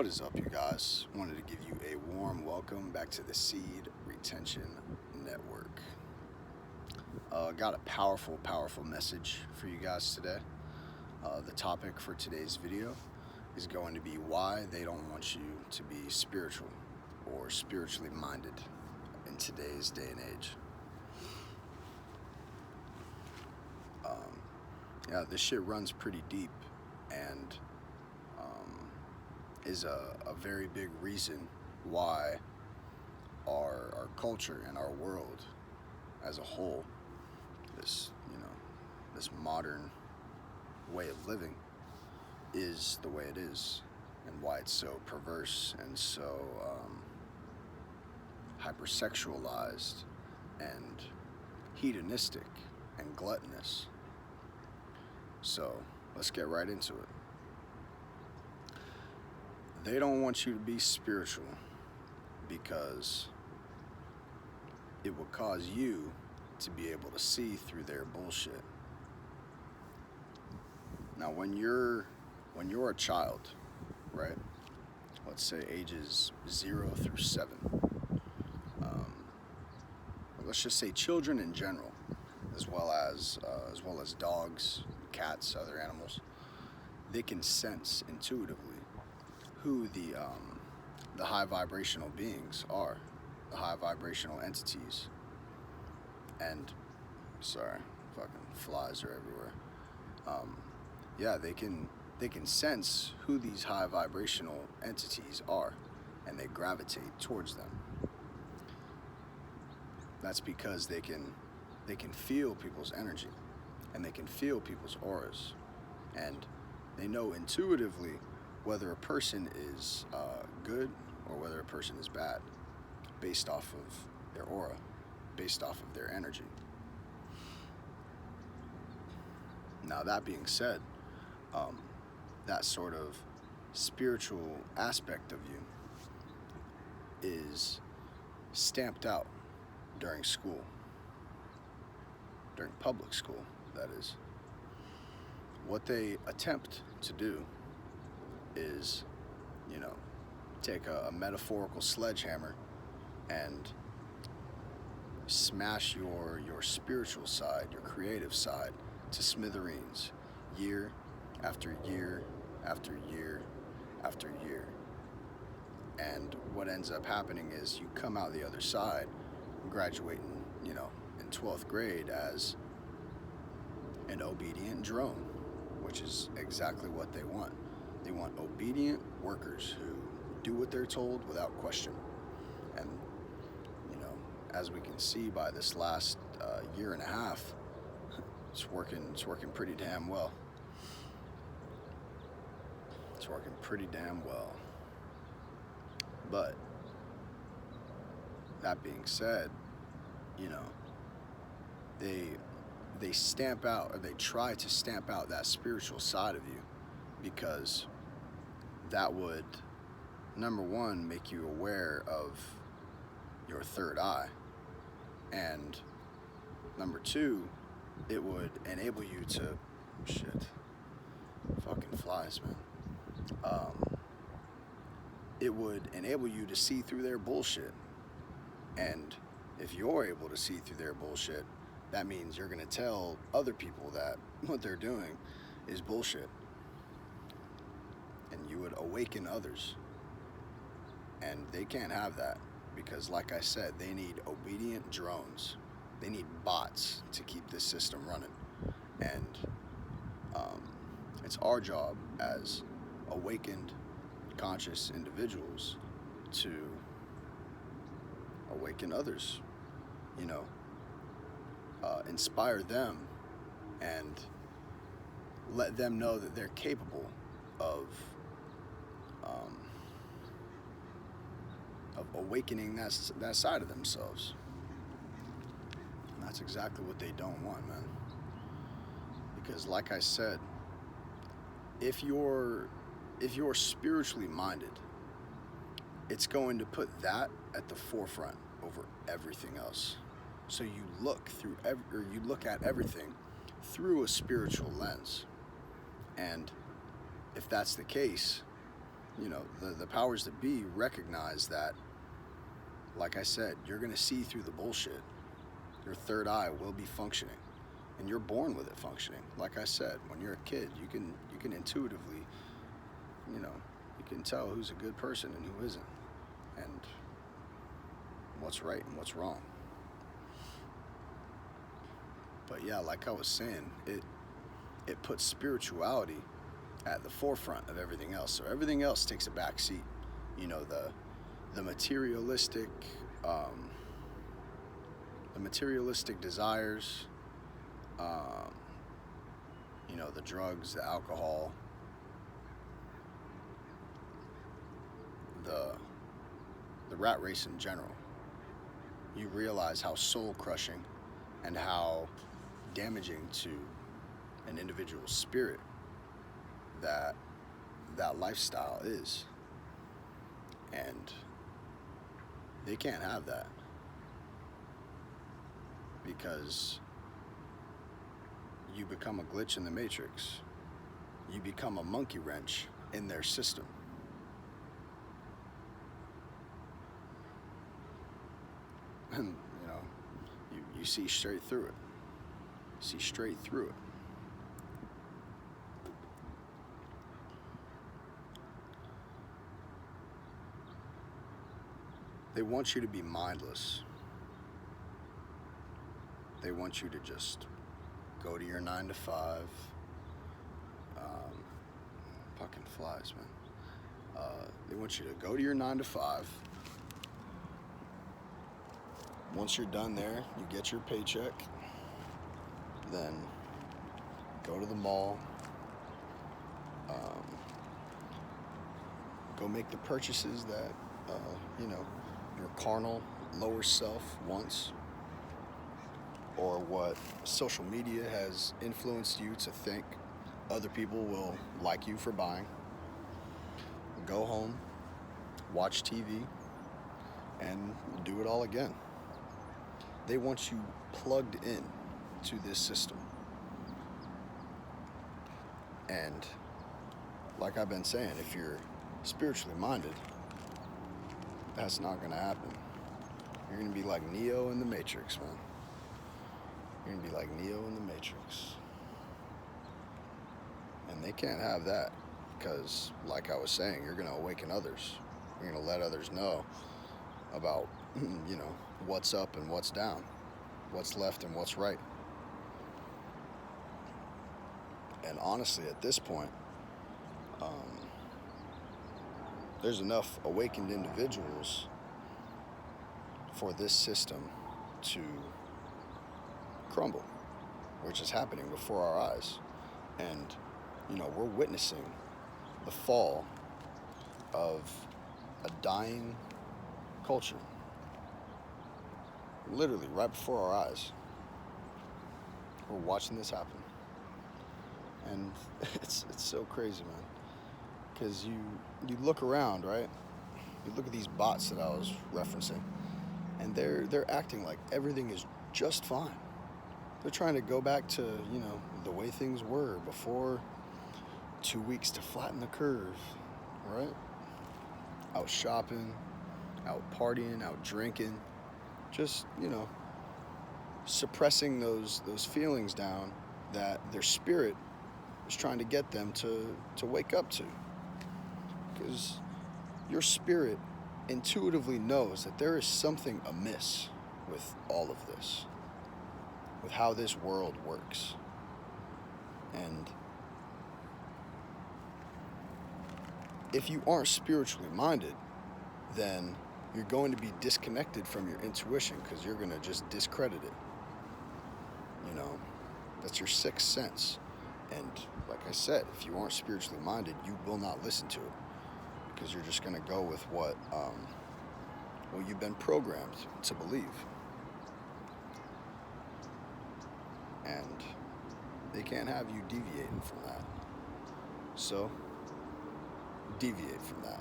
What is up, you guys? Wanted to give you a warm welcome back to the Seed Retention Network. Got a powerful message for you guys today. The topic for today's video is going to be why they don't want you to be spiritual or spiritually minded in today's day and age. This shit runs pretty deep and is a very big reason why our culture and our world as a whole, this modern way of living is the way it is, and why it's so perverse and so hypersexualized and hedonistic and gluttonous. So let's get right into it. They don't want you to be spiritual because it will cause you to be able to see through their bullshit. Now, when you're a child, right? Let's say ages 0 through 7. Let's just say children in general, as well as dogs, cats, other animals. They can sense intuitively who the high vibrational beings are, the high vibrational entities. And sorry, fucking flies are everywhere. They can sense who these high vibrational entities are, and they gravitate towards them. That's because they can feel people's energy, and they can feel people's auras, and they know intuitively whether a person is good or whether a person is bad, based off of their aura, based off of their energy. Now, that being said, that sort of spiritual aspect of you is stamped out during school, during public school, that is. What they attempt to do is, take a metaphorical sledgehammer and smash your spiritual side, your creative side, to smithereens, year after year after year after year. And what ends up happening is you come out the other side, graduating, in 12th grade as an obedient drone, which is exactly what they want. They want obedient workers who do what they're told without question. And, as we can see by this last year and a half, it's working pretty damn well. It's working pretty damn well. But that being said, they stamp out, or they try to stamp out that spiritual side of you, because that would, number one, make you aware of your third eye, and number two, it would enable you to, fucking flies, man. It would enable you to see through their bullshit, and if you're able to see through their bullshit, that means you're gonna tell other people that what they're doing is bullshit. And you would awaken others. And they can't have that, because like I said, they need obedient drones. They need bots to keep this system running. And it's our job as awakened, conscious individuals to awaken others, inspire them and let them know that they're capable of awakening that side of themselves. And that's exactly what they don't want, man. Because like I said, if you're spiritually minded, it's going to put that at the forefront over everything else. So you look at everything through a spiritual lens. And if that's the case, the powers that be recognize that, like I said, you're going to see through the bullshit. Your third eye will be functioning, and you're born with it functioning. Like I said, when you're a kid, you can intuitively, you can tell who's a good person and who isn't, and what's right and what's wrong. But yeah, like I was saying, it puts spirituality at the forefront of everything else. So everything else takes a back seat. The materialistic, desires, the drugs, the alcohol, the rat race in general. You realize how soul crushing and how damaging to an individual's spirit that lifestyle is. And they can't have that, because you become a glitch in the matrix. You become a monkey wrench in their system. And you see straight through it. See straight through it. They want you to be mindless. They want you to just go to your 9 to 5. Fucking flies, man. They want you to go to your 9 to 5. Once you're done there, you get your paycheck. Then go to the mall. Go make the purchases that, your carnal lower self wants, or what social media has influenced you to think other people will like you for buying. Go home, watch TV, and do it all again. They want you plugged in to this system. And like I've been saying, if you're spiritually minded, that's not going to happen. You're going to be like Neo in the Matrix, man. You're going to be like Neo in the Matrix. And they can't have that, because, like I was saying, you're going to awaken others. You're going to let others know about, what's up and what's down, what's left and what's right. And honestly, at this point, there's enough awakened individuals for this system to crumble, which is happening before our eyes. And, we're witnessing the fall of a dying culture, literally right before our eyes. We're watching this happen. And it's so crazy, man. Because you look around, right? You look at these bots that I was referencing, and they're acting like everything is just fine. They're trying to go back to, the way things were before 2 weeks to flatten the curve, right? Out shopping, out partying, out drinking, just, suppressing those feelings down that their spirit is trying to get them to wake up to. Because your spirit intuitively knows that there is something amiss with all of this, with how this world works. And if you aren't spiritually minded, then you're going to be disconnected from your intuition, because you're going to just discredit it. That's your sixth sense. And like I said, if you aren't spiritually minded, you will not listen to it, because you're just going to go with what you've been programmed to believe. And they can't have you deviating from that. So, deviate from that.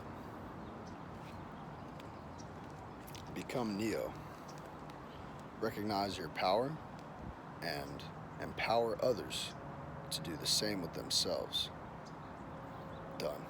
Become Neo. Recognize your power and empower others to do the same with themselves. Done.